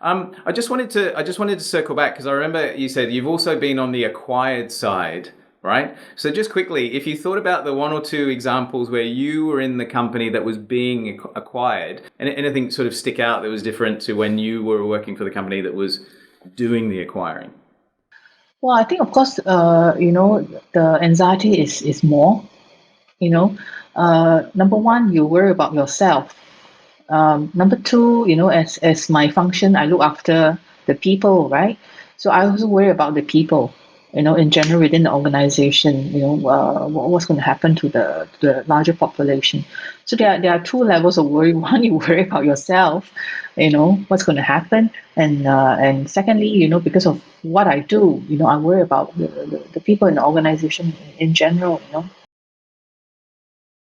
I just wanted to circle back because I remember you said you've also been on the acquired side, right? So just quickly, if you thought about the one or two examples where you were in the company that was being acquired, and anything sort of stick out that was different to when you were working for the company that was doing the acquiring. Well, I think, of course, the anxiety is more, you know. Number one, you worry about yourself. Number two, as my function, I look after the people, right? So I also worry about the people, in general within the organization, what's going to happen to the larger population. So there are two levels of worry. One, you worry about yourself, what's going to happen, and secondly, because of what I do, I worry about the people in the organization in general.